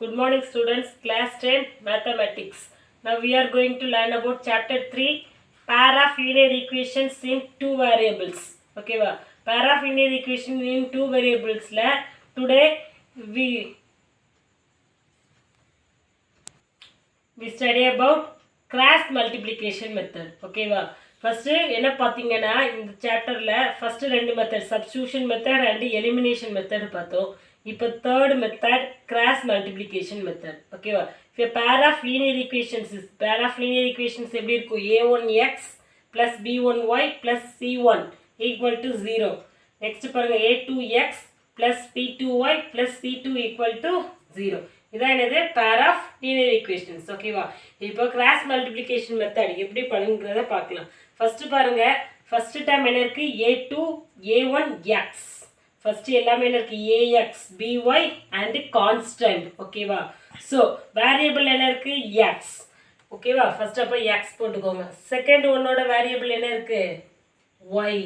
Good morning students, class 10 mathematics. Now we are going to learn about chapter 3 pair of linear equations in two variables. Okay va? Pair of linear equation in two variables la today we study about cross multiplication method. Okay va? First என்ன பாத்தீங்கன்னா இந்த சாப்டர்ல first ரெண்டு method substitution method and elimination method பார்த்தோம். இப்போ third method cross multiplication method. ஓகேவா? இப்போ pair of linear equations எப்படி இருக்கும்? a1x plus b1y plus c1 equal to 0. Next பாருங்க a2x plus p2y plus c2 equal to 0. இதான் என்னது pair of linear equations. ஓகேவா? இப்போ cross multiplication method எப்படி பண்ணுங்கறத பார்க்கலாம். First பாருங்க first term என்ன இருக்கு? a2 a1x. First எல்லாமே என்ன இருக்கு? ax by and constant. ஓகேவா? So variable என்ன இருக்கு? x. ஓகேவா? First அப்ப x போட்டுக்கோங்க. Second ஒன்னோட variable என்ன இருக்கு? y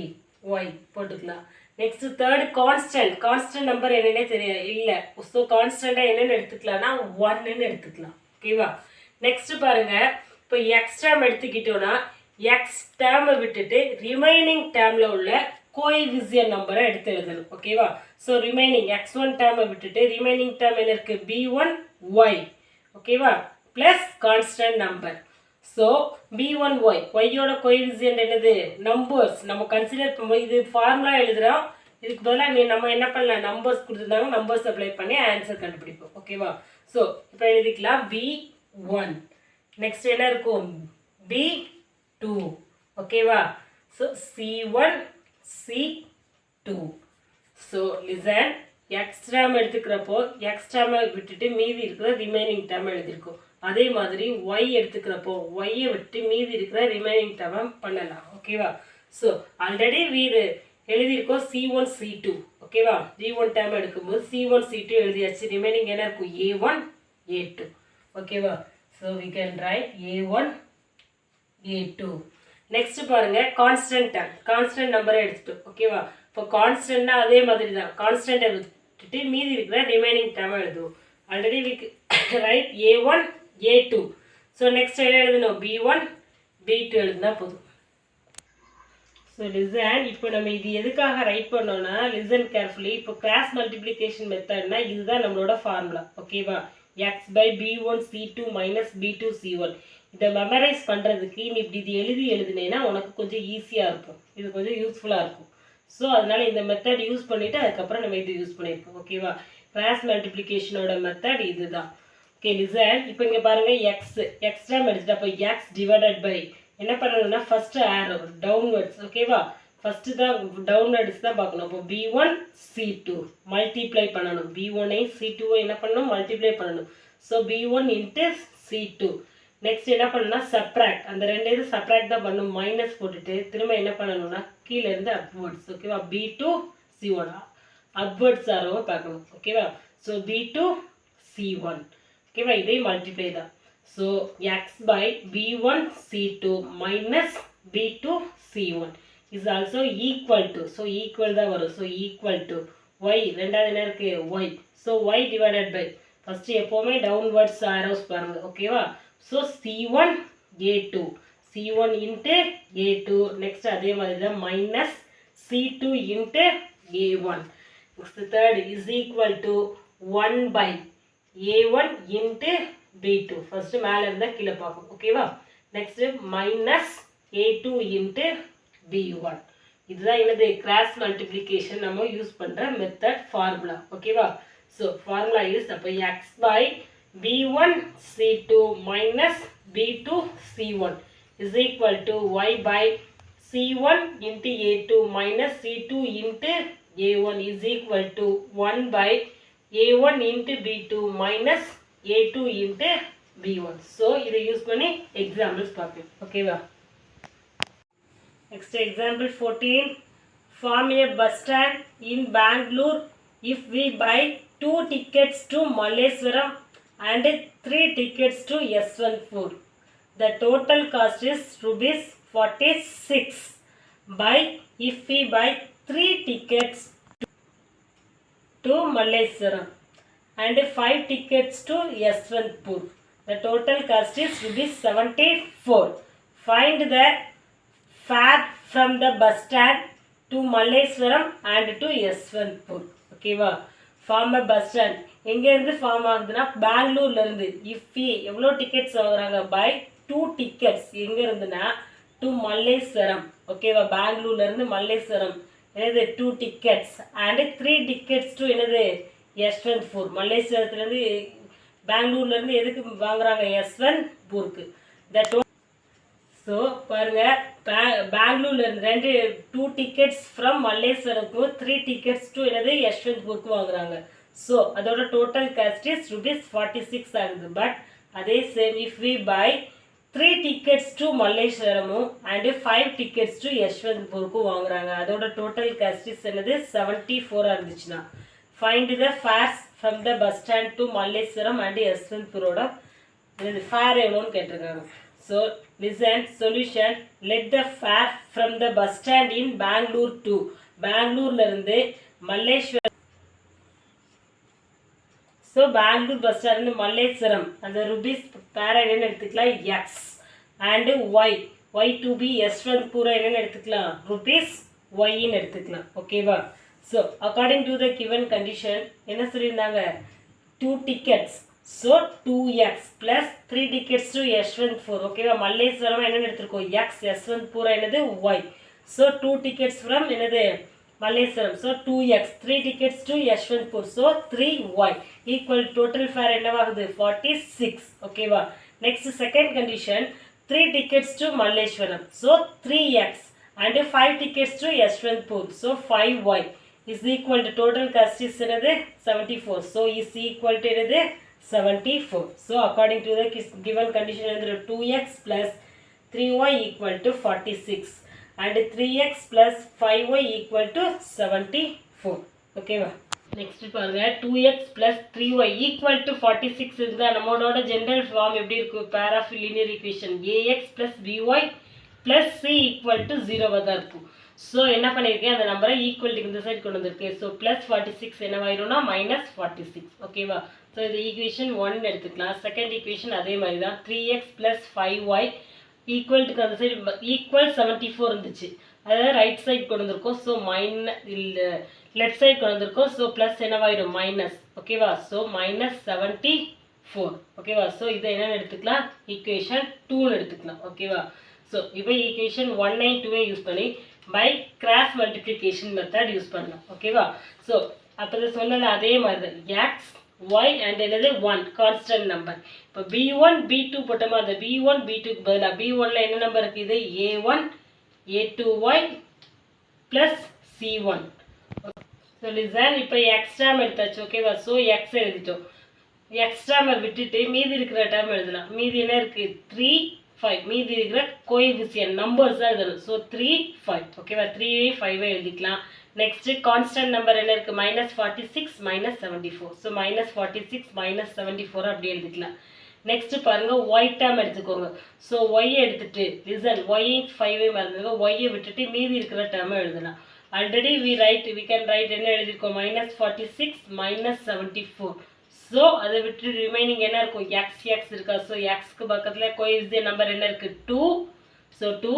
போட்டுக்கலாம். Next third constant number என்னன்னே தெரியாது இல்ல. So constant என்னன்னு எடுத்துக்கலாம்னா 1 ன்னு எடுத்துக்கலாம். ஓகேவா? Next பாருங்க இப்போ x term எடுத்துக்கிட்டோம்னா x term விட்டுட்டு remaining termல உள்ள கோஎஃபிஷியன்ட் நம்பரை எடுத்து எழுதணும். ஓகேவா? சோ ரிமைனிங் x1 டேர்மை விட்டுட்டு ரிமைனிங் டேர்ம் என்ன இருக்கு? b1y. ஓகேவா? Plus constant number. So b1y யோட கோஎஃபிஷியன்ட் என்னது? நம்பர்ஸ். நம்ம கன்சிடர் பண்ணும்போது இது ஃபார்முலா எழுதுறோம். இதுக்கு பதிலா நம்ம என்ன பண்ணலாம்? நம்பர்ஸ் கொடுத்திருந்தாங்க, நம்பர்ஸ் அப்ளை பண்ணி ஆன்சர் கண்டுபிடிப்போம். ஓகேவா? சோ இப்போ எழுதிக்கலாம் b1. நெக்ஸ்ட் என்ன இருக்கும்? b2. ஓகேவா? So c1 C2. So listen, x term எடுத்துக்கிறப்போ x term விட்டுட்டு மீதி இருக்கிற remaining term எழுதிருக்கோம். அதே மாதிரி y எடுத்துக்கிறப்போ y விட்டு மீதி இருக்கிற remaining term பண்ணலாம். ஓகேவா? So already we எழுதிருக்கோம் C1 C2. ஓகேவா? g1 term எடுக்கும்போது C1 C2 எழுதியாச்சு. remaining என்ன இருக்கும்? a1 a2. ஓகேவா? So we can write a1 a2. Next பாருங்க கான்ஸ்டன்ட் நம்பரை எடுத்துட்டோம். ஓகேவா? இப்போ கான்ஸ்டன்ட்னா அதே மாதிரி தான் கான்ஸ்டன்ட்டை விட்டுட்டு மீதி இருக்கிற ரிமைனிங் டேர்ம் எழுதுவோம். Already we write a1 a2. So next என்ன எழுதணும்? b1 b2 எழுதுனா போதும். ஸோ லிசன், இப்போ நம்ம இது எதுக்காக ரைட் பண்ணோம்னா லிசன் கேர்ஃபுல்லி. இப்போ கிராஸ் மல்டிப்ளிகேஷன் மெத்தட்னா இதுதான் நம்மளோட ஃபார்முலா. ஓகேவா? x by b1 c2 minus b2 c1. இதை மெமரைஸ் பண்ணுறதுக்கு நீ இப்படி இது எழுதினேன்னா உனக்கு கொஞ்சம் ஈஸியாக இருக்கும், இது கொஞ்சம் யூஸ்ஃபுல்லாக இருக்கும். ஸோ அதனால் இந்த மெத்தட் யூஸ் பண்ணிவிட்டு அதுக்கப்புறம் நம்ம இது யூஸ் பண்ணியிருக்கோம். ஓகேவா? கிராஸ் மல்டிப்ளிகேஷனோட மெத்தட் இது தான். ஓகே லிசன், இப்போ இங்கே பாருங்கள் எக்ஸ் டேர்ம் எடுத்துட்டு அப்போ எக்ஸ் டிவைடட் பை என்ன பண்ணணும்னா ஃபஸ்ட்டு ஆரோ டவுன்வர்ட்ஸ். ஓகேவா? ஃபஸ்ட்டு தான் டவுன்வர்ட்ஸ் தான் பார்க்கணும். அப்போ b1 c2 மல்டிப்ளை பண்ணணும். b1ஐ c2ஐ என்ன பண்ணணும்? மல்டிப்ளை பண்ணணும். So b1 into c2. Next என்ன பண்ணணும்னா சப்ராக்ட். அந்த ரெண்டு இது சப்ராக்ட் தான் பண்ணணும். மைனஸ் போட்டுட்டு திரும்ப என்ன பண்ணணும்னா கீழே இருந்து அப்வர்ட்ஸ். ஓகேவா? b2 c1 அப்வர்ட்ஸ் ஆரோவை பார்க்கணும். ஓகேவா? So b2 c1. ஓகேவா? இதே மல்டிப்ளை தான். So x by b1 c2 minus b2 c1 is also equal to. So equal தான் வரும். So equal to y. ரெண்டாவது என்ன இருக்கு? Y. So y divided by first எப்போவுமே டவுன்வர்ட்ஸ் ஆரோஸ் பாருங்க. ஓகேவா? So c1 a2 c1 into a2. next அதே மாதிரி தான் minus c2 into a1. next third is equal to 1 by a1 into b2. first மேல இருந்தா கீழே பார்ப்போம். ஓகேவா? next minus a2 into b1. இதுதான் என்னது? கிராஸ் மல்டிப்ளிகேஷன் நம்ம யூஸ் பண்ற மெத்தட் ஃபார்முலா. ஓகேவா? so formula is அப்போ x by b1 c2 minus b2 c1 is equal to y by c1 into a2 minus c2 into a1 is equal to 1 by a1 into b2 minus a2 into b1. So இதை use பண்ணி examples பார்ப்போம். ஓகேவா? Next example 14. Form a bus stand in Bangalore if we buy 2 tickets to Malleswaram and 3 tickets to Yeshwanthpur. The total cost is rupees 46. If we buy 3 tickets to Malleswaram and 5 tickets to Yeshwanthpur. The total cost is rupees 74. Find the fare from the bus stand to Malleswaram and to Yeshwanthpur. ஓகேவா? From bus stand எங்கேருந்து from ஆகுதுன்னா பெங்களூர்லேருந்து. இஃபி எவ்வளோ tickets வாங்குறாங்க? By 2 tickets. எங்கே இருந்துன்னா to Malleswaram. ஓகேவா? பெங்களூர்லேருந்து மல்லேஸ்வரம் என்னது 2 tickets and 3 tickets to என்னது யஷ்வந்த்பூர். மல்லேஸ்வரத்துலேருந்து பெங்களூர்லேருந்து எதுக்கு வாங்குறாங்க? யஷ்வந்த்பூருக்கு. ஸோ பாருங்கள், பெங்களூர்லேருந்து 2 tickets ஃப்ரம் மல்லேஸ்வரத்துக்கு 3 tickets to என்னது யஷ்வந்த்பூருக்கு வாங்குறாங்க. ஸோ அதோட டோட்டல் காஸ்ட் இஸ் rupees 46 ஆகுது. பட் அதே same if we buy 3 tickets to மல்லேஸ்வரமும் அண்ட் 5 tickets to யஷ்வந்த்பூருக்கும் வாங்குறாங்க. அதோட டோட்டல் காஸ்ட் இஸ் என்னது 74 இருந்துச்சுன்னா find the fares from the bus stand to Malleswaram and யஷ்வந்த்பூரோட என்னது ஃபேர் எவ்வளோன்னு கேட்டிருக்காங்க. So listen solution. Let the fare from the bus stand in Bangalore to பெங்களூர்ல இருந்து Malleswaram. So Bangalore bus stand Malleswaram அந்த ருபீஸ் பேரா என்னன்னு எடுத்துக்கலாம் x and y to be யஷ்வந்த்பூரா என்னன்னு எடுத்துக்கலாம் ருபீஸ் ஒய்ன்னு எடுத்துக்கலாம். ஓகேவா? So according to the given condition என்ன சொல்லியிருந்தாங்க? 2 tickets. So 2x plus 3 tickets to Yeshwanthpur. ஓகேவா? மல்லேஸ்வரம் என்னென்னு எடுத்துருக்கோம் எக்ஸ், யஷ்வந்த்பூரா என்னது ஒய். ஸோ 2 tickets ஃப்ரம் என்னது Malleswaram. So 2x 3 tickets to Yeshwanthpur. So 3y equal total fare என்னவாகுது 46. ஓகேவா? Next second condition 3 tickets to Malleswaram. So 3x and 5 tickets to Yeshwanthpur. So 5y is equal to total cost is என்னது 74. So is equal to என்னது 74. So according to the given condition என்னது 2x plus 3y equal to 46 and 3x plus 5y equal to 74. ஓகேவா? Next பாருங்க 2x plus 3y equal to 46 இருந்தால் நம்மளோட general form எப்படி இருக்கும்? Pair of linear equation ax plus by plus c equal to 0 தான் இருக்கும். So என்ன பண்ணியிருக்கேன்? அந்த நம்பரை ஈக்குவல்ட்டுக்கு இந்த சைடு கொண்டு வந்திருக்கேன். So plus 46 என்னவாயிரும்னா -46. ஓகேவா? ஸோ இது ஈக்குவேஷன் 1 எடுத்துக்கலாம். செகண்ட் ஈக்குவேஷன் அதே மாதிரி தான் 3x ப்ளஸ் 5y ஈக்குவல்ட்டுக்கு அந்த சைடு ஈக்குவல் 74 இருந்துச்சு. அதாவது ரைட் சைடு கொண்டு வந்திருக்கோம். ஸோ லெஃப்ட் சைடு கொண்டு வந்திருக்கோம். ஸோ ப்ளஸ் என்னவாயிரும் மைனஸ். ஓகேவா? ஸோ -74. ஓகேவா? ஸோ இதை என்னென்னு எடுத்துக்கலாம்? ஈக்குவேஷன் 2ன்னு எடுத்துக்கலாம். ஓகேவா? ஸோ இப்போ ஈக்குவேஷன் 1 2 யூஸ் பண்ணி by cross multiplication method use பண்ணலாம். ஓகேவா? ஸோ அப்போ சொன்னது அதே மாதிரி தான் எக்ஸ் ஒய் அண்ட் என்னது 1 கான்ஸ்டன்ட் நம்பர். இப்போ b1 b2 போட்டோமா அந்த b1 b2க்கு பதிலாக b1ல என்ன நம்பர் இருக்குது? a1 a2y plus c1. So listen இப்போ எக்ஸ் டேர்ம் எடுத்தாச்சு. ஓகேவா? ஸோ எக்ஸ் எழுதிட்டோம். எக்ஸ் டேர்மை விட்டுட்டு மீதி இருக்கிற டேர்ம் எழுதலாம். மீதி என்ன இருக்குது? 3 5. மீதி இருக்கிற கோஎஃபிஷியன்ட் நம்பர்ஸ் தான் எழுதணும். ஸோ 3 5. ஓகேவா? 3 5 எழுதிக்கலாம். நெக்ஸ்ட் கான்ஸ்டன்ட் நம்பர் என்ன இருக்குது? -46 -74. ஸோ -46 -74 அப்படி எழுதிக்கலாம். நெக்ஸ்ட் பாருங்க ஒய் டேர்ம் எடுத்துக்கோங்க. ஸோ ஒய் எடுத்துட்டு லிசன் ஒய் 5 மறந்துங்க. ஒய்யை விட்டுட்டு மீதி இருக்கிற டேர்மை எழுதலாம். ஆல்ரெடி வி கேன் ரைட் என்ன எழுதியிருக்கோம்? -46 -74. ஸோ அதை விட்டு ரிமைனிங் என்ன இருக்கும்? எக்ஸ் இருக்கா? ஸோ எக்ஸ்க்கு பக்கத்தில் கோஎஃபிஷியன்ட் நம்பர் என்ன இருக்குது? 2. So 2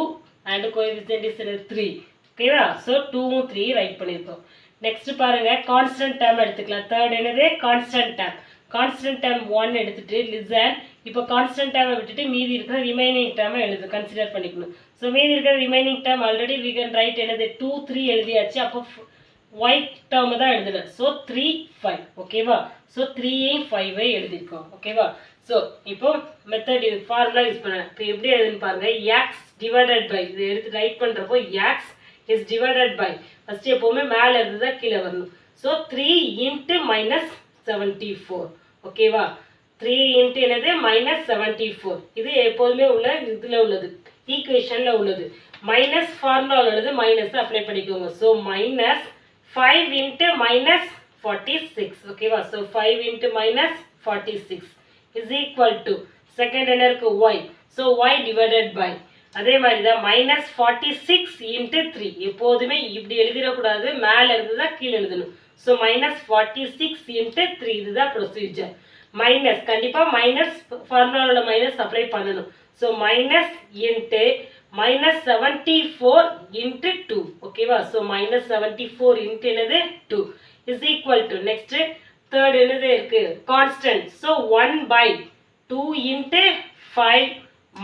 and coefficient is 3. ஓகேவா? ஸோ 2ம் 3 ரைட் பண்ணியிருக்கோம். நெக்ஸ்ட் பாருங்க கான்ஸ்டன்ட் டேர்ம் எடுத்துக்கலாம். தேர்ட் என்னது? Constant term. கான்ஸ்டன்ட் டேர்ம் 1 எடுத்துட்டு லிசன் இப்போ கான்ஸ்டன்ட் டேர்மை விட்டுட்டு மீதி இருக்கிற ரிமைனிங் டேர்மை கன்சிடர் பண்ணிக்கணும். ஸோ மீதி இருக்கிற remaining term already we can write என்னது 2 3 எழுதியாச்சு. அப்போ ஒய் டேர்மை தான் எழுதலை. ஸோ 3 5. ஓகேவா? ஸோ 3 5 எழுதியிருக்கோம். ஓகேவா? ஸோ இப்போ மெத்தட் ஃபார்முலா யூஸ் பண்ணேன். இப்போ எப்படி எழுதுன்னு பாருங்க. எக்ஸ் டிவைடட் பை இது எடுத்து ரைட் பண்ணுறப்போ x is divided by first எப்போவுமே மேலே இருந்து தான் கீழே வரணும். So 3 into -74. ஓகேவா? 3 இன்ட்டு என்னது -74. இது எப்போதுமே உள்ள இதில் உள்ளது ஈக்குவேஷனில் உள்ளது. மைனஸ் ஃபார்முலாவில் உள்ளது மைனஸ் அப்ளை பண்ணிக்கோங்க. So -5 into -46. ஓகேவா? So 5 into -46 is equal to second என்ன இருக்குது? Y. So y divided by அதே மாதிரி தான் -46 இன்ட்டு 3. எப்போதுமே இப்படி எழுதிடக்கூடாது. மேலே இருந்து தான் கீழே எழுதணும். ஸோ -46 into 3 இதுதான் ப்ரொசீஜர். மைனஸ் கண்டிப்பாக மைனஸ் ஃபார்முலாவோட மைனஸ் அப்ளை பண்ணணும். ஸோ மைனஸ் இன்ட்டு -74 into 2 ஓகேவா. ஸோ -74 into என்னது 2 is equal to next third என்னது இருக்கு கான்ஸ்டன்ட். ஸோ 1/2 into 5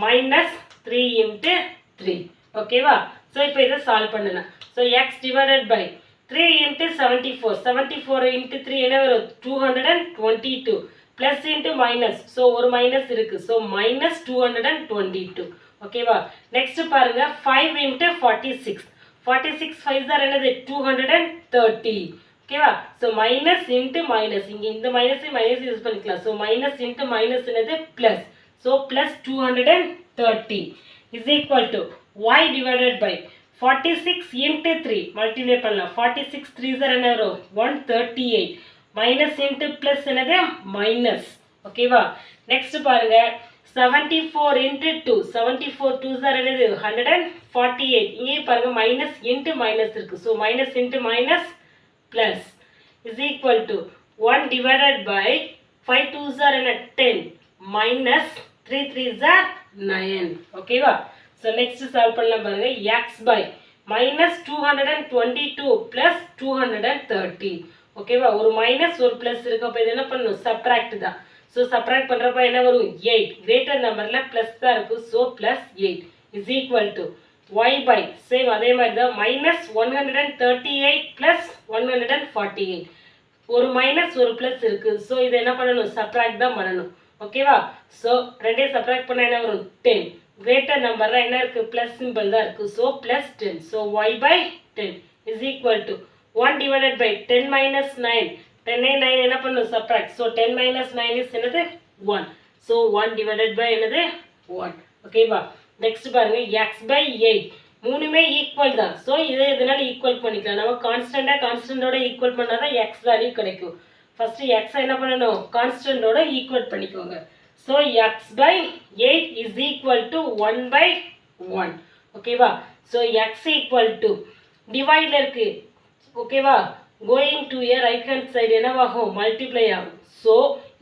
-3 into 3 ஓகேவா. ஸோ இப்போ இதை சால்வ் பண்ணலாம். So x divided by 3 into 74 74 into 3 என்ன வரும் 222 ப்ளஸ் இன்ட்டு மைனஸ். ஸோ ஒரு மைனஸ் இருக்குது. ஸோ -222 ஓகேவா. நெக்ஸ்ட் பாருங்க 5 into 46 46 5 ஆர் என்னது 230 ஓகேவா. ஸோ மைனஸ் இன்ட்டு மைனஸ் இங்கே இந்த மைனஸ் யூஸ் பண்ணிக்கலாம். ஸோ மைனஸ் இன்ட்டு மைனஸ் என்னது plus. So plus 230 is equal to y divided by 46 into 3 multiply பண்ணலாம். 46 3 ஆர் என்ன வரும் 138 மைனஸ் இன்ட்டு ப்ளஸ் என்னது மைனஸ் ஓகேவா. நெக்ஸ்ட் பாருங்க 74 into 2 74 2 ஆர் என்னது 148 இங்கே பாருங்க மைனஸ் இன்ட்டு மைனஸ் இருக்கு. So minus into minus plus is equal to 1 divided by 5 2 are என்ன 10 மைனஸ் 3 3 ஆர் 9 ஓகேவா. ஸோ நெக்ஸ்ட் சால்வ் பண்ணலாம் பாருங்க எக்ஸ் பை -222 ப்ளஸ் 230 ஓகேவா. ஒரு மைனஸ் ஒரு ப்ளஸ் இருக்கு. அப்போ இது என்ன பண்ணணும் சப்ராக்ட் தான். ஸோ சப்ராக்ட் பண்ணுறப்ப என்ன வரும் 8 கிரேட்டர் நம்பரில் ப்ளஸ் தான் இருக்குது. So plus 8 is equal to y by same அதே மாதிரி தான் -138 ப்ளஸ் 148 ஒரு மைனஸ் ஒரு ப்ளஸ் இருக்குது. ஸோ இதை என்ன பண்ணணும் சப்ராக்ட் தான் பண்ணணும் ஓகேவா. ஸோ ரெண்டே சப்ராக்ட் பண்ணால் என்ன வரும் 10 கிரேட்டர் நம்பரில் என்ன இருக்குது ப்ளஸ் சிம்பிள் தான் இருக்குது. So plus 10. So y by 10 is equal to 1 divided by 10 minus 9 10 9 என்ன பண்ணும் சப்ராக்ட். ஸோ 10 minus 9 இஸ் என்னது 1. ஸோ 1 டிவைடட் பை என்னது 1 ஓகேவா. நெக்ஸ்ட் பாருங்க எக்ஸ் பை 8 மூணுமே ஈக்குவல் தான். ஸோ இதை இதனால ஈக்குவல் பண்ணிக்கலாம். நம்ம கான்ஸ்டன்டோட ஈக்குவல் பண்ணால் தான் எக்ஸ் வேல்யூ கிடைக்கும். ஃபர்ஸ்ட் எக்ஸை என்ன பண்ணணும் கான்ஸ்டன்டோட ஈக்குவல் பண்ணிக்கோங்க. So x by 8 is equal to 1/1 ஓகேவா. ஸோ எக்ஸ் ஈக்குவல் டு டிவைட்ல இருக்கு ஓகேவா. Going to a right hand side என்னவாகும் மல்டிப்ளை ஆகும். So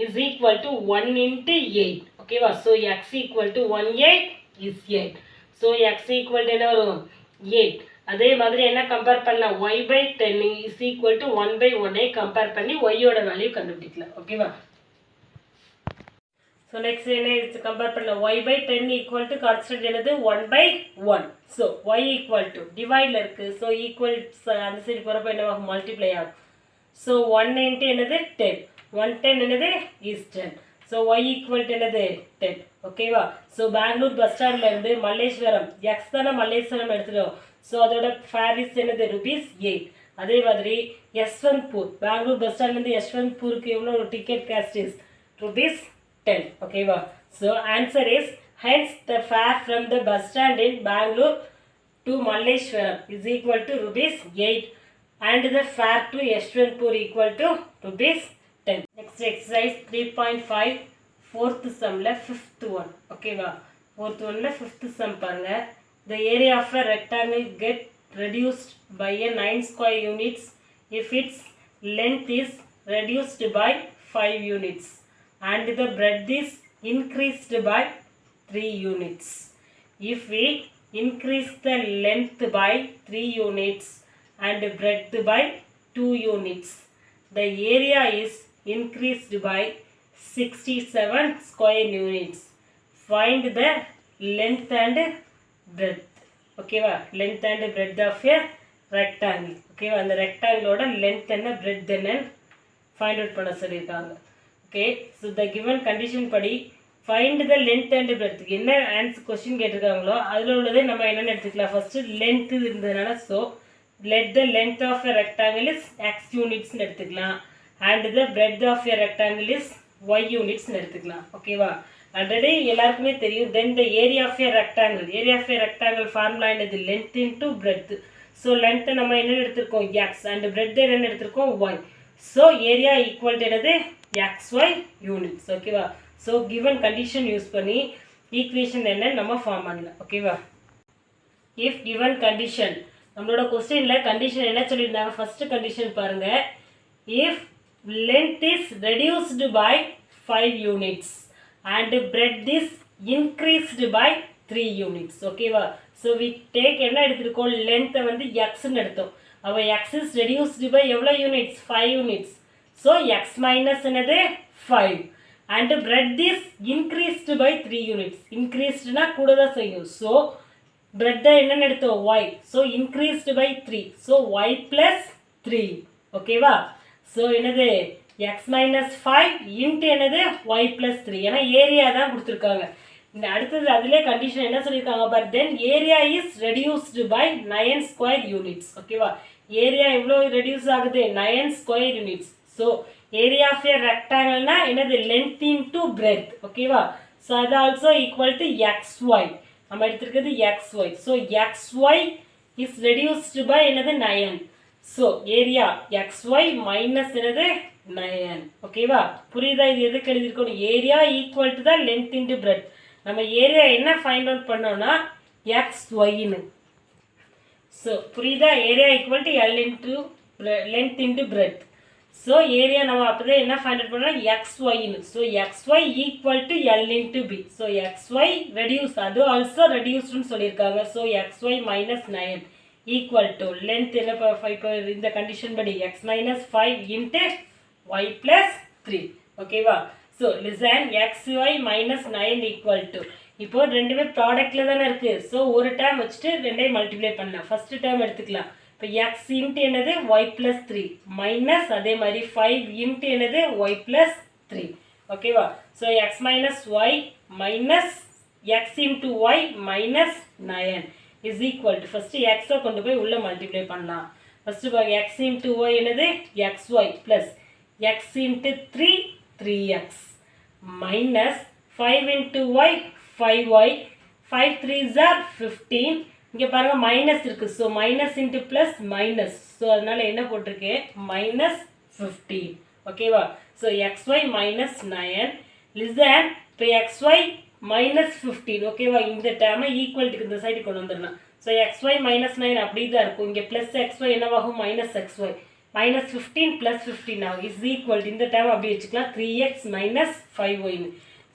is equal to 1 into 8 ஓகேவா. So x equal to 18 is 8. So x equal to என்ன வரும் 8. அதே மாதிரி என்ன கம்பேர் பண்ணலாம் y by 10 is equal to 1/1 compare பண்ணி ஒய்யோட வேல்யூ கண்டுபிடிக்கலாம் ஓகேவா. ஸோ நெக்ஸ்ட் என்ன கம்பேர் பண்ணலாம் y by 10 equal to constant என்னது 1/1. ஸோ y ஈக்குவல் டு டிவைடில் இருக்குது. ஸோ ஈக்குவல் அந்த சைடு போகிறப்ப என்னவாகும் மல்டிப்ளை ஆகும். ஸோ 1 into என்னது 10 110 என்னது is 10. So y equal to என்னது 10 ஓகேவா. ஸோ பெங்களூர் பஸ் ஸ்டாண்ட்லேருந்து மல்லேஸ்வரம் எக்ஸ் தானே மல்லேஸ்வரம் எடுத்துட்டோம். ஸோ அதோட ஃபேர் இஸ் என்னது ₹8. அதே மாதிரி யஷ்வந்த்பூர் பெங்களூர் பஸ் ஸ்டாண்ட்லேருந்து யஷ்வந்த்பூருக்கு எவ்வளோ டிக்கெட் காஸ்ட் இஸ் ₹10 ஓகேவா. So answer is hence the fare from the bus stand in Bangalore to Malleshwaram is equal to ₹8 and the fare to Yeshwanthpur equal to ₹10. Next exercise 3.5 fourth sum la fifth one ஓகேவா. fourth one la fifth sum பாருங்க. The area of a rectangle get reduced by a 9 square units if its length is reduced by 5 units and the breadth is increased by 3 units. If we increase the length by 3 units and breadth by 2 units, the area is increased by 67 square units. Find the length and breadth. ஓகேவா. length and breadth of a rectangle. ஓகேவா. அந்த ரெக்டாங்கிளோட length என்ன breadth என்ன find out பண்ண சொல்லியிருக்காங்க. Okay. So the given condition படி find the length and breadth என்ன ஆன்சர் கொஸ்டின் கேட்டிருக்காங்களோ அதில் உள்ளதே நம்ம என்னென்னு எடுத்துக்கலாம். ஃபஸ்ட்டு லென்த்து இருந்ததுனால so let the length of a rectangle is x யூனிட்ஸ்னு எடுத்துக்கலாம் and the breadth of a rectangle is y யூனிட்ஸ்னு எடுத்துக்கலாம் ஓகேவா. ஆல்ரெடி எல்லாருக்குமே தெரியும். Then the area of a rectangle formula என்னது லென்த் இன்ட்டு பிரெத். ஸோ லென்த்தை நம்ம என்னென்னு எடுத்திருக்கோம் எக்ஸ் அண்ட் பிரெத் என்னென்னு எடுத்திருக்கோம் y. So area equal to என்னது XY யூனிட்ஸ் ஓகேவா. ஸோ கிவன் கண்டிஷன் யூஸ் பண்ணி ஈக்குவேஷன் என்ன நம்ம ஃபார்ம் பண்ணலாம் ஓகேவா. இஃப் கிவன் கண்டிஷன் நம்மளோட கொஸ்டினில் கண்டிஷன் என்ன சொல்லியிருந்தாங்க. ஃபஸ்ட்டு கண்டிஷன் பாருங்கள். if length is reduced by 5 units and breadth is increased by 3 units. Okay va? So we take என்ன எடுத்திருக்கோம், length வந்து x ன்னு எடுத்தோம். அவ x is reduced by எவ்வளவு units? 5 units. So x minus என்னது 5 and breadth is increased by 3 units. increased னா கூட தான் செய்யும். So breadth என்னன்னு எடுத்தோம் y. So increased by 3. So y plus 3. Okay va? So என்னது x minus 5 into என்னது y plus 3. ஏன்னா ஏரியா தான் கொடுத்துருக்காங்க. இந்த அடுத்தது அதிலே கண்டிஷன் என்ன சொல்லியிருக்காங்க பார், then area is reduced by 9 square units. ஓகேவா, ஏரியா எவ்வளோ ரெடியூஸ் ஆகுது, 9 square units. So area of a ரெக்டாங்கிள்னா என்னது, லென்த் இன்டு பிரெத். ஓகேவா, ஸோ அது ஆல்சோ ஈக்குவல் டு XY. நம்ம எடுத்துருக்கிறது XY. So XY is reduced by என்னது 9. ஸோ ஏரியா XY மைனஸ் என்னது 9. ஓகேவா, புரியுதா, இது எதுக்கு எழுதியிருக்கணும், ஏரியா ஈக்குவல் டு தான் லென்த் இன்டு பிரெத். நம்ம ஏரியா என்ன ஃபைண்ட் அவுட் பண்ணோம்னா XYன்னு. ஸோ புரியுதா, area equal to L into length into breadth. So area நம்ம அப்போதான் என்ன ஃபைண்ட் அவுட் பண்ணோம், XYன்னு. So XY equal to L into B. So XY reduce, அது ஆல்சோ ரெடியூஸ்டுன்னு சொல்லியிருக்காங்க. So XY minus 9 equal to length என்ன, இப்போ இந்த கண்டிஷன் படி X minus 5 into Y plus 3. ஓகேவா, so listen XY minus 9 equal to, இப்போ ரெண்டுமே ப்ராடக்டில் தானே இருக்குது. ஸோ ஒரு டேர்ம் வச்சுட்டு ரெண்டையும் மல்டிப்ளை பண்ணலாம். ஃபஸ்ட்டு டேர்ம் எடுத்துக்கலாம். இப்போ எக்ஸ் இன்ட்டு என்னது Y ப்ளஸ் 3 மைனஸ் அதே மாதிரி 5 இன்ட்டு என்னது Y ப்ளஸ் 3. ஓகேவா, so x minus y minus x into y minus 9 is equal to, first எக்ஸை கொண்டு போய் உள்ளே மல்டிப்ளை பண்ணலாம். ஃபஸ்ட்டு பாருங்க, எக்ஸ் இன்ட்டு ஒய் என்னது XY plus x into 3 3x minus 5 into y 5y 5 3s are 15. இங்கே பாருங்க மைனஸ் இருக்குது. So minus into plus minus. So அதனால் என்ன போட்டிருக்கேன், மைனஸ் 15. ஓகேவா, ஸோ XY மைனஸ் 9 லிசன், இப்போ XY மைனஸ் 15. ஓகேவா, இந்த டேர்மை ஈக்குவல்ட்டுக்கு இந்த சைடு கொண்டு வந்துடலாம். ஸோ XY மைனஸ் 9 அப்படி தான் இருக்கும். இங்கே ப்ளஸ் XY என்னவாகும், minus XY minus 15 plus 15 now is equal to, இந்த term அப்படி வச்சுக்கலாம், 3x minus 5y.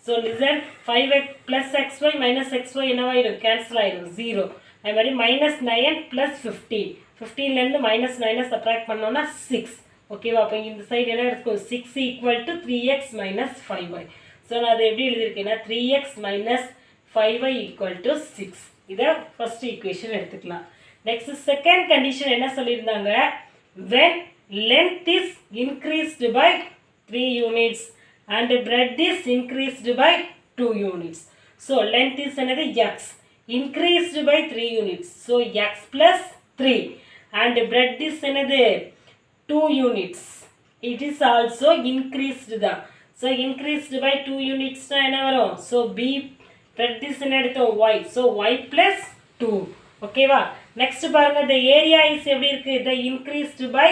So listen, 5x plus xy minus xy என்னவாயிரும், cancel ஆயிரும், 0. அது மாதிரி minus 9 plus 15. 15லேருந்து minus 9 subtract பண்ணோம்னா 6. ஓகேவா, அப்போ இந்த சைடு என்ன இருக்கும், 6 equal to 3x minus 5y. So நான் அதை எப்படி எழுதியிருக்கேன்னா 3x minus 5y equal to 6. இதை ஃபர்ஸ்ட் ஈக்குவேஷன் எடுத்துக்கலாம். நெக்ஸ்ட் செகண்ட் கண்டிஷன் என்ன சொல்லியிருந்தாங்க, when length is increased by 3 units and breadth is increased by 2 units. So length is another x increased by 3 units. So x plus 3 and breadth is another 2 units. It is also increased the. So increased by 2 units. So b breadth is another y. So y plus 2. Okay va. Next பாருங்க, the area is எப்படி இருக்கு, the increased by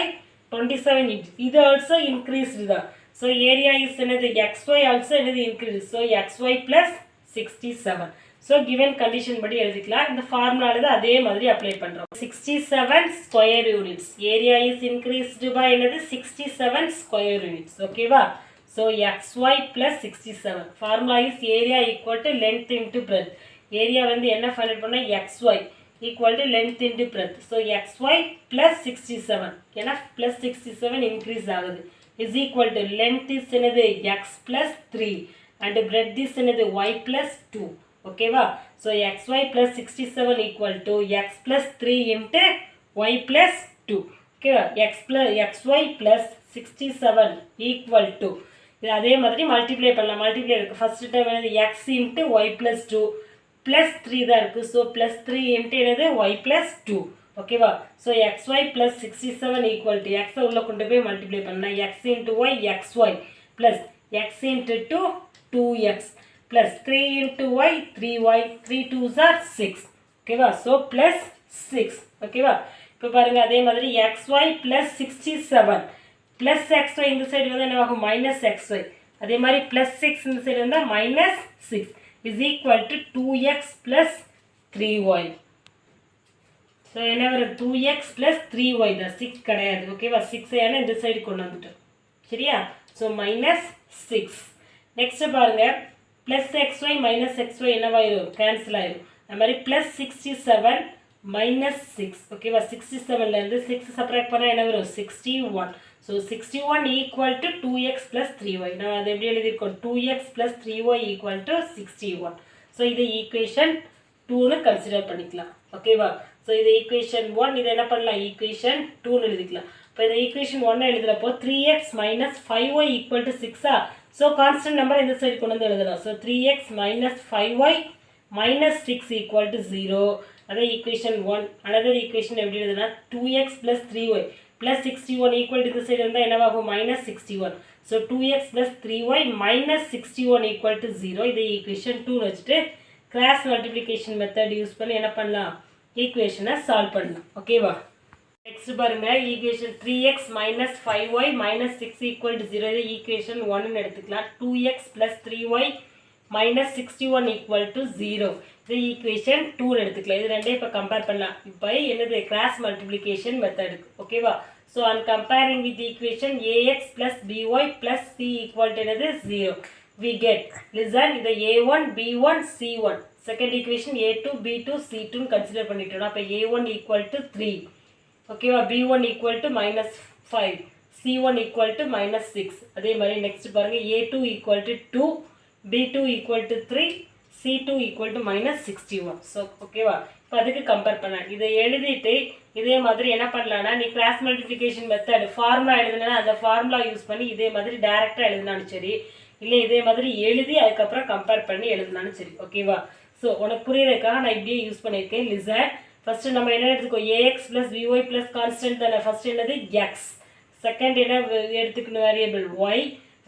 27 inches. இது also increased தான். So area is என்னது, XY also என்னது increased. So XY plus 67. So given condition படி எழுதிக்கலாம். இந்த ஃபார்முலால தான் அதே மாதிரி அப்ளை பண்றோம். 67 square units. Area is increased by என்னது 67 square units. ஓகேவா, so XY plus 67. Formula is area equal to length into breadth. Area வந்து என்ன ஃபைண்ட் பண்ணா, XY equal to length into breadth. So XY plus 67. ஏன்னா plus 67 increase ஆகுது is equal to length is என்னது x plus 3 and breadth is என்னது y plus 2. ஓகேவா, so XY plus 67 equal to x plus 3 into y plus 2. ஓகேவா, XY plus 67 equal to, இது அதே மாதிரி multiply பண்ணலாம். மல்டிப்ளை இருக்குது, ஃபர்ஸ்ட் டைம் என்னது x into y plus 2 plus 3 தான் இருக்குது. ஸோ plus 3 into என்னது y plus 2. ஓகேவா, so XY plus 67 equal to, x உள்ள கொண்டு போய் மல்டிப்ளை பண்ணால் x into y XY plus x into 2 2x plus 3 into y 3y 3 2s are 6. ஓகேவா, so plus 6. ஓகேவா, இப்போ பாருங்கள் அதே மாதிரி XY plus 67 plus XY இந்த சைடு வந்து என்ன ஆகும், மைனஸ் XY. அதே மாதிரி plus 6 இந்த சைடு வந்தால் minus 6 is equal to 2x plus 3y. So என்ன வரும் 2x + 3y தான் 6 கிடையாது ஓகேவா 6 ஏன்னா இந்த சைடு கொண்டு வந்துட்டோம் சரியா ஸோ -6 நெக்ஸ்ட் பாருங்க +xy -xy என்னவாயிரும் கேன்சல் ஆயிரும் அது மாதிரி +67 -6 ஓகேவா 67லேருந்து 6 சப்ராக்ட் பண்ணால் என்ன வரும் 61 ஸோ 61 = 2x + 3y நான் அதை எப்படி எழுதியிருக்கோம் 2x + 3y = 61 ஸோ இதை ஈக்குவேஷன் 2ன்னு கன்சிடர் பண்ணிக்கலாம் ஓகேவா ஸோ இது ஈக்குவேஷன் 1 இதை என்ன பண்ணலாம் ஈக்குவேஷன் 2ன்னு எழுதிக்கலாம் இப்போ இந்த equation 1 எழுதுறப்போ 3x - 5y = 6 so constant number இந்த சைடு கொண்டு வந்து எழுதலாம் ஸோ 3x - 5y - 6 = 0 அதே ஈக்குவேஷன் 1 another ஈக்குவேஷன் எப்படி எழுதுனா 2x + 3y + 61 = இந்த சைடு வந்தால் என்னவாகும் -61 ஸோ 2x + 3y - 61 = 0 இதை ஈக்குவேஷன் 2 வச்சுட்டு கிராஸ் மல்டிப்ளிகேஷன் மெத்தட் யூஸ் பண்ணி என்ன பண்ணலாம் ஈக்குவேஷனை சால்வ் பண்ணலாம் ஓகேவா நெக்ஸ்ட் பாருங்க ஈக்குவேஷன் 3x - 5y - 6 = 0 இதை ஈக்குவேஷன் 1ன்னு எடுத்துக்கலாம் 2x + 3y - 61 = 0 இது ஈக்குவேஷன் 2ன்னு எடுத்துக்கலாம் இது ரெண்டையும் இப்போ கம்பேர் பண்ணலாம் இப்போ என்னது கிராஸ் மல்டிப்ளிகேஷன் மெத்தட் ஓகேவா so and comparing with equation ax + by + c = என்னது 0 we get listen இதை a1 b1 c1 second equation a2 b2 c2 ன்னு கன்சிடர் பண்ணிட்டோம் அப்போ a1 = 3 ஓகேவா b1 = -5 c1 = -6 அதே மாதிரி நெக்ஸ்ட் பாருங்க a2 = 2 b2 = 3 c2 = -61 ஸோ ஓகேவா இப்போ அதுக்கு கம்பேர் பண்ண இதை எழுதிட்டு இதே மாதிரி என்ன பண்ணலாம்னா நீ கிராஸ் மல்டிப்ளிகேஷன் மெத்தட் ஃபார்முலா எழுதுனா அந்த ஃபார்முலா யூஸ் பண்ணி இதே மாதிரி டைரெக்டாக எழுதினாலும் சரி இல்லை இதே மாதிரி எழுதி அதுக்கப்புறம் கம்பேர் பண்ணி எழுதினாலும் சரி ஓகேவா ஸோ உனக்கு புரியறதுக்காக நான் இப்படியே யூஸ் பண்ணியிருக்கேன் லிசன் ஃபஸ்ட்டு நம்ம என்ன எடுத்துக்கோ ax + by + கான்ஸ்டன்ட் தானே ஃபஸ்ட் என்னது x செகண்ட் என்ன எடுத்துக்கணும் variable y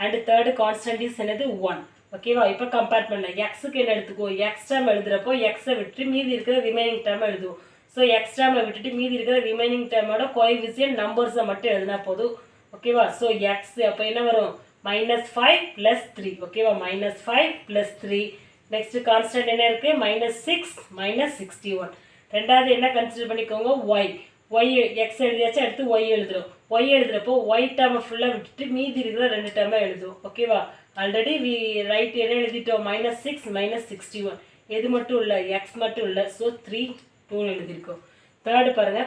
and third constant is என்னது 1 ஓகேவா இப்போ கம்பேர் பண்ண எக்ஸுக்கு என்ன எடுத்துக்கோ எக்ஸ் டேர்ம் எழுதுறப்போ எக்ஸை விட்டுட்டு மீதி இருக்கிற ரிமைனிங் டேர்ம் எழுதுவோம் ஸோ எக்ஸ் டேர்மை விட்டுட்டு மீதி இருக்கிற ரிமைனிங் டேர்மோட கோஎஃபிஷியன்ட் நம்பர்ஸை மட்டும் எழுதினா போதும் ஓகேவா ஸோ எக்ஸ் அப்போ என்ன வரும் -5 + 3 ஓகேவா -5 + 3 நெக்ஸ்ட் கான்ஸ்டன்ட் என்ன இருக்கு -6 -61 ரெண்டாவது என்ன கன்சிடர் பண்ணிக்கோங்க y எக்ஸ் எழுதியாச்சு அடுத்து y எழுதுறோம் y எழுதுறப்போ y டேர்மை ஃபுல்லாக விட்டுட்டு மீதி இருக்கிற ரெண்டு டேர்மை எழுதுவோம் ஓகேவா ஆல்ரெடி வி ரைட் என்ன எழுதிட்டோம் -6 -61 எது மட்டும் இல்லை எக்ஸ் மட்டும் இல்லை ஸோ 3 2 எழுதியிருக்கோம் தேர்டு பாருங்க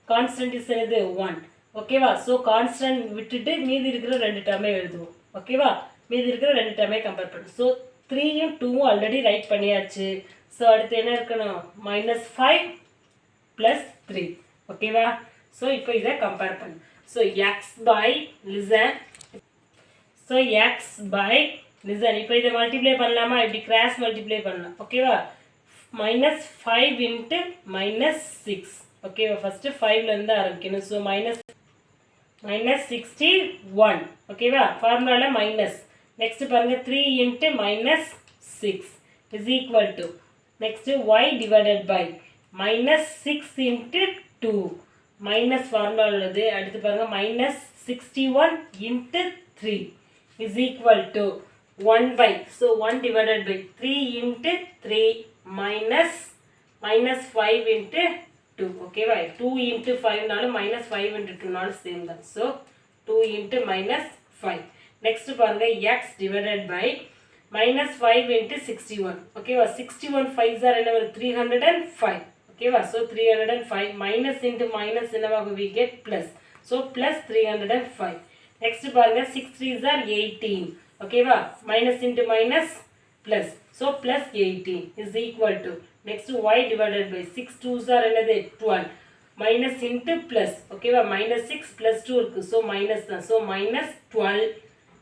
கான்ஸ்டன்ட் இஸ் என்னது 1 ஓகேவா ஸோ கான்ஸ்டன்ட் விட்டுட்டு மீதி இருக்கிற ரெண்டு டேர்மே எழுதுவோம் ஓகேவா மீதி இருக்கிற ரெண்டு டேர்மே கம்பேர் பண்ணும் ஸோ 3யும் 2வும் ஆல்ரெடி ரைட் பண்ணியாச்சு ஸோ அடுத்து என்ன இருக்கணும் -5 + 3 ஓகேவா ஸோ இப்போ இதை கம்பேர் பண்ணு ஸோ எக்ஸ் பை லிசன் இப்போ இதை மல்டிப்ளை பண்ணலாமா இப்படி கிராஸ் மல்டிப்ளை பண்ணலாம் ஓகேவா -5 × -6 ஓகேவா ஃபஸ்ட்டு 5லேருந்து ஆரம்பிக்கணும் ஸோ -61 ஓகேவா ஃபார்முலாவில் மைனஸ் நெக்ஸ்ட் பாருங்க 3 × -6 is equal to next y divided by -6 × 2 minus formula உள்ளது அடுத்து பாருங்க -61 × 3 is equal to 1 by so 1 divided by 3 × 3 minus 5 × 2 okay right 2 × 5 நாலும் -5 × 2 நாலும் same தான் so 2 × -5 next பாருங்க x divided by -5 × 61 okay வா 61 5s are என்ன வரும் 305 okay வா so 305 minus into minus என்னவாகும் we get plus so plus 305 next பாருங்க 6 3s are 18 okay வா minus into minus plus so plus 18 is equal to next y divided by 6 2s are என்னது 12 minus into plus okay வா minus 6 plus 2 இருக்கு so minus தான் so minus 12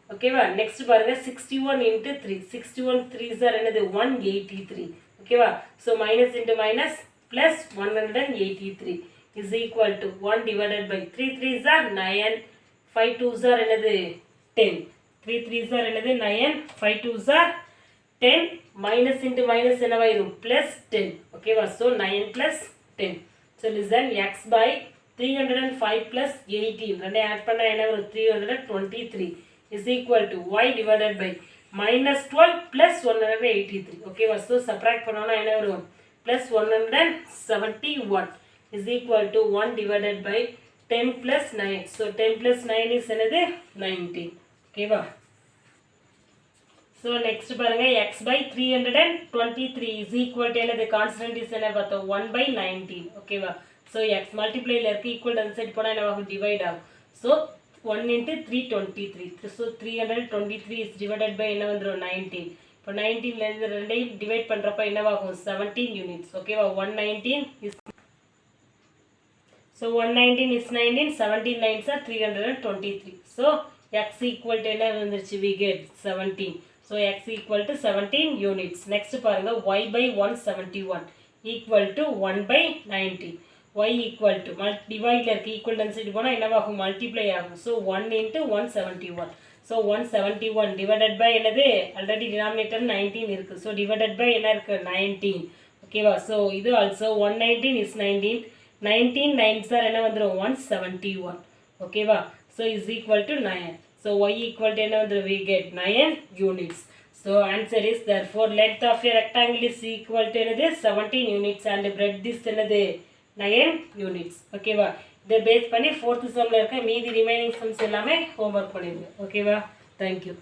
okay வா next பாருங்க 61 into 3 61 3s are என்னது 183 okay வா so minus into minus plus 183 is equal to 1 divided by 3 3s are 9 5 2s are என்னது 10 3 3s are என்னது 9 5 2s are 10 minus into minus என்னவாயிரும் plus 10 okay வா so 9 plus 10 so listen x by 305 plus 18 ரெண்டே add பண்ணா என்ன வரும் 323 is equal to y divided by minus 12 plus 183 okay வா so subtract பண்ணோம்னா என்ன வரும் plus 171 is equal to 1 divided by 10 plus 9. So 10 plus 9 is another 19. Okay va? So next பாருங்க x by 323 is equal to the constant is என்ன பார்த்தோம் 1 by 19. Okay va? So x multiply ல இருக்கு equal அந்த side போனா என்ன ஆகும் divide ஆகும். So 1 into 323. So 323 is divided by என்ன வந்துரும் 19. இப்போ 19 ல இருந்து ரெண்டையும் டிவைட் பண்றப்ப என்னவாகும் 17 units. Okay va? 119 is So 119 is 19, 17 nines are 323. So x equal to என்ன வந்துருச்சு we get 17. So x equal to 17 units. Next பாருங்க y by 171 equal to 1 by 90. Y equal to divide ல இருக்கு equal density போனா என்னவாகும் multiply ஆகும். So 1 into 171. So 171 divided by என்னது already denominator 19 இருக்கு. So divided by என்ன இருக்கு 19. Okay வா? So இது also 119 is 19. 19 9s are என்ன வந்துரும் 171. Okay வா? So is equal to 9. So y equal to என்ன வந்துரும் we get 9 units. So answer is therefore length of a rectangle is equal to என்னது 17 units and breadth is என்னது 9 units. Okay வா? இதை base பண்ணி 4th sumல இருக்க மீதி remaining sums எல்லாமே homework பண்ணிருங்க. Okay வா? Thank you.